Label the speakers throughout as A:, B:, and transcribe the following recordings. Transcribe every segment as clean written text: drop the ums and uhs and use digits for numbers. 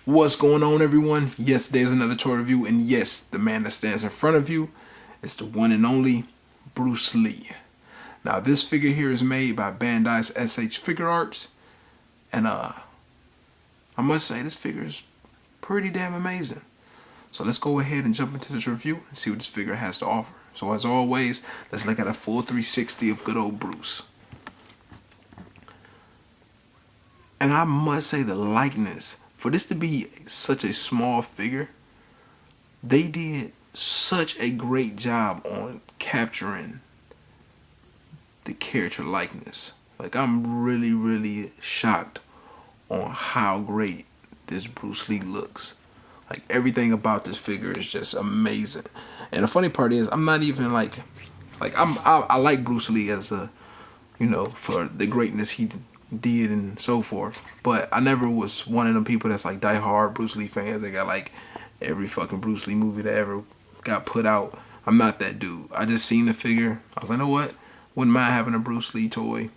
A: What's going on, everyone? Yes, there's another toy review, and yes, the man that stands in front of you is the one and only Bruce Lee. Now, this figure here is made by Bandai's SH Figuarts, and I must say this figure is pretty damn amazing. So let's go ahead and jump into this review and see what this figure has to offer. So as always, let's look at a full 360 of good old Bruce. And I must say the likeness, for this to be such a small figure, they did such a great job on capturing the character likeness. Like, I'm really shocked on how great this Bruce Lee looks. Like, everything about this figure is just amazing. And the funny part is, I'm not even I like Bruce Lee as a, for the greatness he did and so forth. But I never was one of them people that's like die-hard Bruce Lee fans. They got like every fucking Bruce Lee movie that ever got put out. I'm not that dude. I just seen the figure. I was like, you know what? Wouldn't mind having a Bruce Lee toy.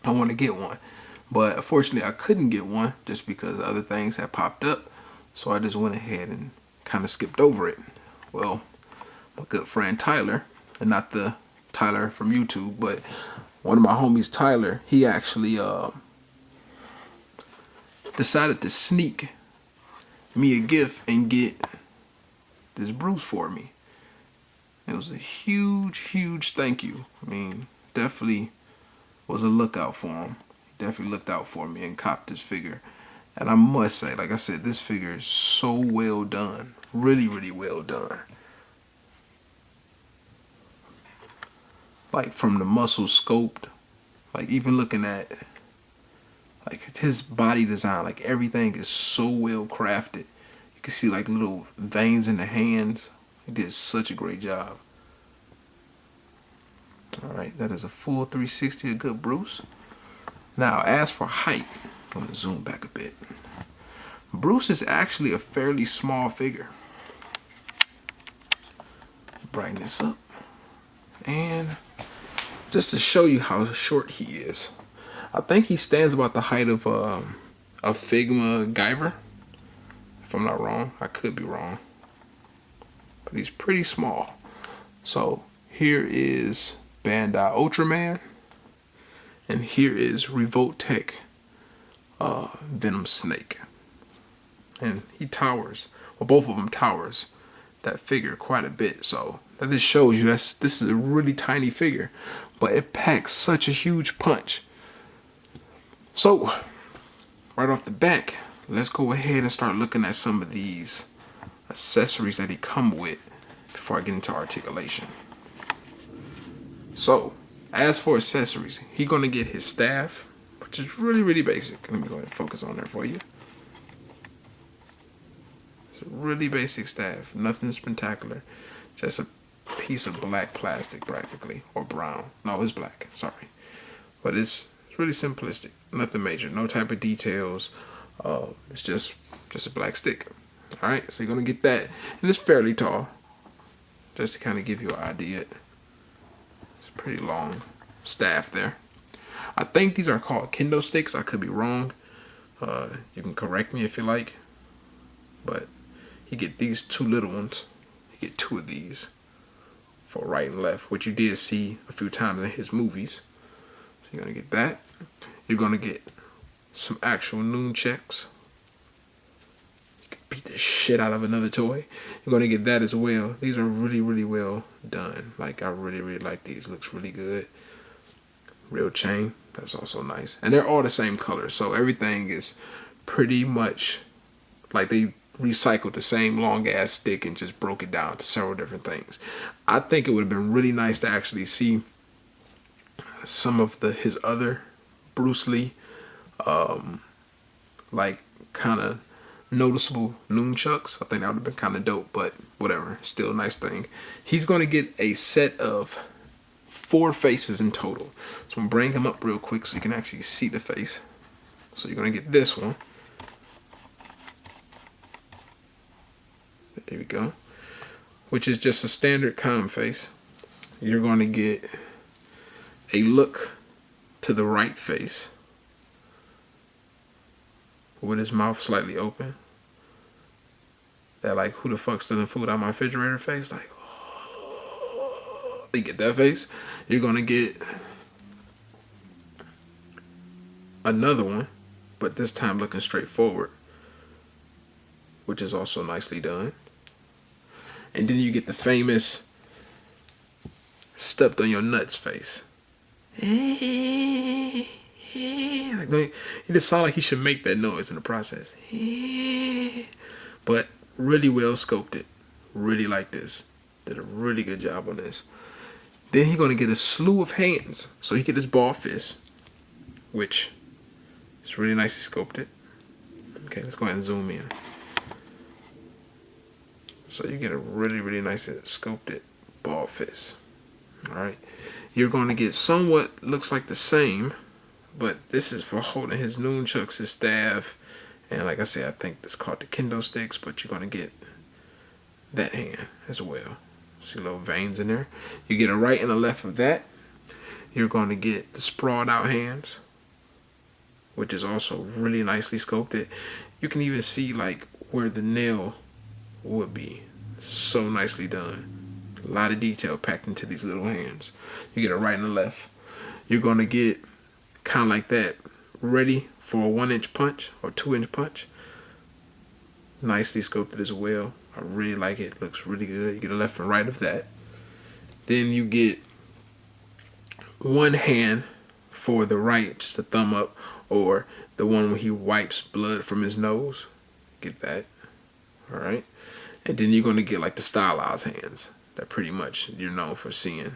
A: I want to get one. But unfortunately, I couldn't get one just because other things had popped up. So I just went ahead and kind of skipped over it. Well, my good friend Tyler, and not the Tyler from YouTube, but one of my homies, Tyler, he actually decided to sneak me a gift and get this Bruce for me. It was a huge thank you. I mean, definitely was a lookout for him. He definitely looked out for me and copped this figure. And I must say, like I said, this figure is so well done. Really well done. Like, from the muscle sculpt, like even looking at like his body design, like everything is so well crafted. You can see like little veins in the hands. He did such a great job. Alright, that is a full 360 of good Bruce. Now, as for height, I'm going to zoom back a bit. Bruce is actually a fairly small figure. Brighten this up. And just to show you how short he is, I think he stands about the height of a Figma Guyver. If I'm not wrong, I could be wrong. But he's pretty small. So here is Bandai Ultraman. And here is Revoltech Venom Snake. And he towers, well, both of them towers that figure quite a bit. So that just shows you this is a really tiny figure, but it packs such a huge punch. So right off the back, let's go ahead and start looking at some of these accessories that he come with before I get into articulation. So as for accessories, he's gonna get his staff, which is really basic. Let me go ahead and focus on there for you. It's a really basic staff, nothing spectacular, just a piece of black plastic practically, or brown. No, it's black, sorry. But it's really simplistic, nothing major, no type of details. It's just a black stick. All right, so you're gonna get that, and it's fairly tall, just to kind of give you an idea. It's a pretty long staff there. I think these are called Kendo Sticks. I could be wrong. You can correct me if you like. But you get these two little ones. You get two of these for right and left, which you did see a few times in his movies. So you're gonna get that. You're gonna get some actual nunchucks. You can beat the shit out of another toy. You're gonna get that as well. These are really well done. Like, I really like these. Looks really good. Real chain, that's also nice. And they're all the same color, so everything is pretty much like they recycled the same long ass stick and just broke it down to several different things. I think it would have been really nice to actually see some of his other Bruce Lee like kind of noticeable nunchucks. I think that would have been kind of dope, but whatever, still a nice thing. He's going to get a set of 4 faces in total. So I'm gonna bring him up real quick so you can actually see the face. So you're gonna get this one. There we go. Which is just a standard calm face. You're gonna get a look to the right face. with his mouth slightly open. That like, who the fuck's stealing food out my refrigerator face? Like, oh, you get that face. You're gonna get another one, but this time looking straight forward, which is also nicely done. And then you get the famous stepped on your nuts face. Like, it just sounds like he should make that noise in the process. But really well sculpted. Really like this. Did a really good job on this. Then he's gonna get a slew of hands. So he get his ball fist, which is really nicely sculpted. Okay, let's go ahead and zoom in. So you get a really nicely sculpted ball fist. Alright. You're gonna get somewhat looks like the same, but this is for holding his nunchucks, his staff, and like I said, I think it's called the Kendo Sticks, but you're gonna get that hand as well. See little veins in there. You get a right and a left of that. You're gonna get the sprawled out hands, which is also really nicely sculpted. You can even see like where the nail would be. So nicely done. A lot of detail packed into these little hands. You get a right and a left. You're gonna get kind of like that, ready for a 1-inch punch or 2-inch punch. Nicely sculpted as well. I really like it. Looks really good. You get a left and right of that. Then you get one hand for the right, just a thumb up, or the one where he wipes blood from his nose. Get that. Alright. And then you're gonna get like the stylized hands that pretty much you're known for seeing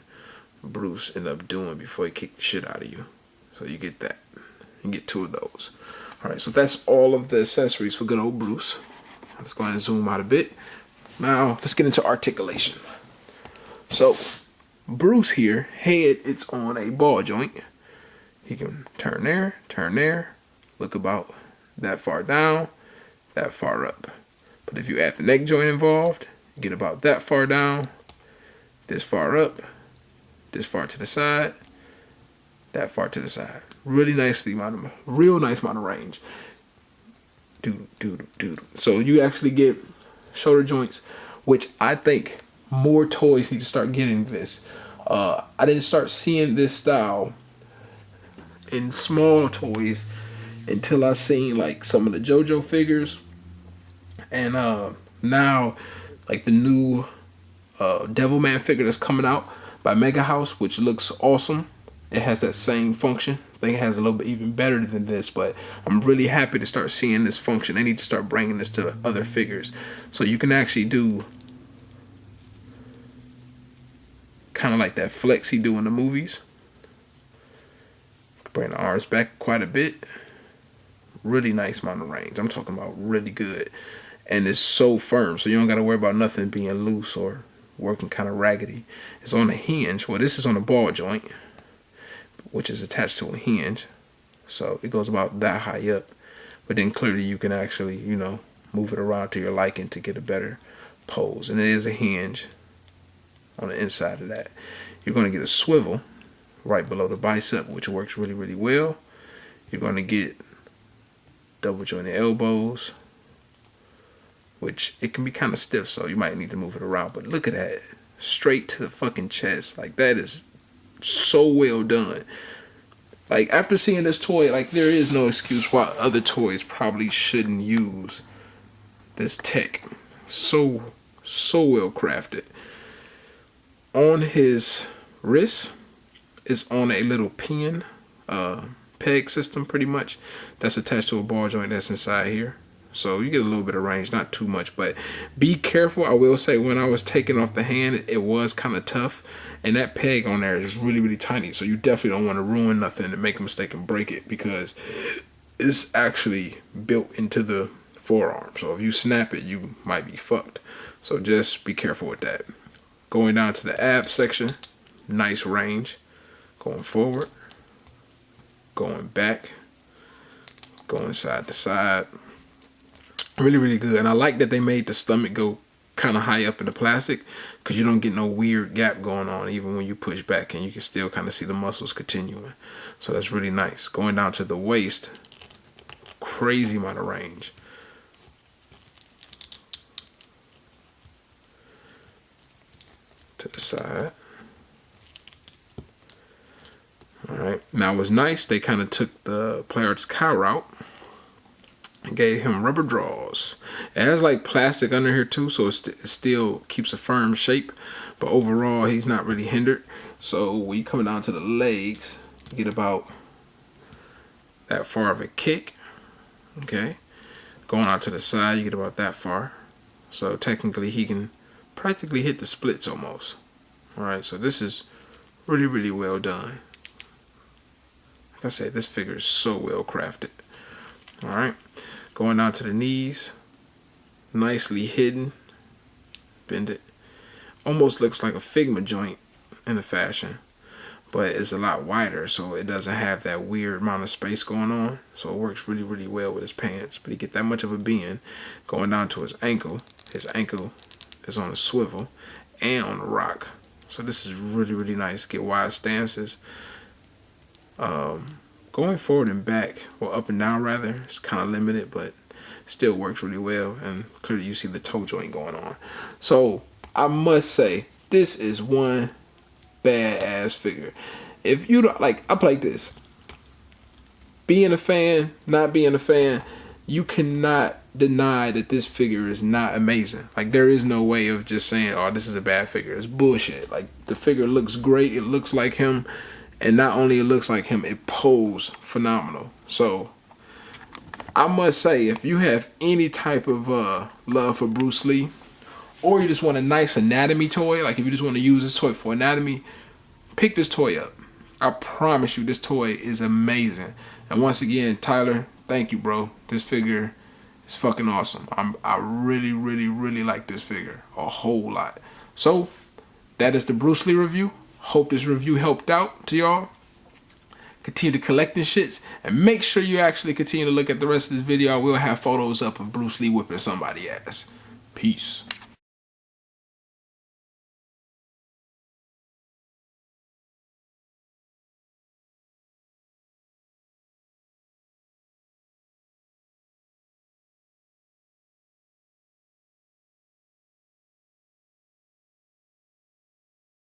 A: Bruce end up doing before he kicked the shit out of you. So you get that. You get 2 of those. Alright, so that's all of the accessories for good old Bruce. Let's go ahead and zoom out a bit. Now, let's get into articulation. So, Bruce here, head, it's on a ball joint. He can turn there, look about that far down, that far up. But if you add the neck joint involved, you get about that far down, this far up, this far to the side, that far to the side. Really nicely, real nice amount of range. So you actually get shoulder joints, which I think more toys need to start getting this. I didn't start seeing this style in small toys until I seen like some of the JoJo figures, and now like the new Devilman figure that's coming out by Mega House, which looks awesome. It has that same function. I think it has a little bit even better than this, but I'm really happy to start seeing this function. They need to start bringing this to other figures, so you can actually do kind of like that flex he do in the movies. Bring the arms back quite a bit. Really nice amount of range. I'm talking about really good, and it's so firm, so you don't got to worry about nothing being loose or working kind of raggedy. It's on a hinge. Well, this is on a ball joint, which is attached to a hinge, so it goes about that high up. But then clearly you can actually, you know, move it around to your liking to get a better pose. And it is a hinge on the inside of that. You're going to get a swivel right below the bicep, which works really well. You're going to get double jointed elbows, which it can be kind of stiff, so you might need to move it around. But look at that, straight to the fucking chest. Like, that is so well done. Like, after seeing this toy, like, there is no excuse why other toys probably shouldn't use this tech. So well crafted. On his wrist is on a little pin peg system, pretty much, that's attached to a ball joint that's inside here. So you get a little bit of range, not too much, but be careful. I will say, when I was taking off the hand, it was kind of tough, and that peg on there is really tiny, so you definitely don't want to ruin nothing and make a mistake and break it, because it's actually built into the forearm. So if you snap it, you might be fucked. So just be careful with that. Going down to the ab section, nice range. Going forward, going back, going side to side. Really good. And I like that they made the stomach go kind of high up in the plastic, because you don't get no weird gap going on even when you push back, and you can still kind of see the muscles continuing. So that's really nice. Going down to the waist, crazy amount of range. To the side. Alright, now what's nice, they kind of took the Play Arts cow route and gave him rubber draws. It has like plastic under here too, so it still keeps a firm shape, but overall he's not really hindered. So when you come down to the legs, you get about that far of a kick. Okay, going out to the side, you get about that far. So technically he can practically hit the splits almost. Alright, so this is really, really well done. Like I said, this figure is so well crafted. Alright, going down to the knees, nicely hidden. Bend it. Almost looks like a Figma joint in a fashion, but it's a lot wider, so it doesn't have that weird amount of space going on. So it works really, really well with his pants. But he get that much of a bend. Going down to his ankle is on a swivel and on a rock. So this is really, really nice. Get wide stances. Going forward and back, or up and down rather, it's kind of limited, but still works really well. And clearly you see the toe joint going on. So I must say, this is one badass figure. If you don't like, I play this. Being a fan, not being a fan, you cannot deny that this figure is not amazing. Like, there is no way of just saying, oh, this is a bad figure. It's bullshit. Like, the figure looks great. It looks like him. And not only it looks like him, it poses phenomenal. So I must say, if you have any type of love for Bruce Lee, or you just want a nice anatomy toy, like if you just want to use this toy for anatomy, pick this toy up. I promise you, this toy is amazing. And once again, Tyler, thank you, bro. This figure is fucking awesome. I really, really, really like this figure a whole lot. So that is the Bruce Lee review. Hope this review helped out to y'all. Continue to collect these shits, and make sure you actually continue to look at the rest of this video. I will have photos up of Bruce Lee whipping somebody's ass. Peace.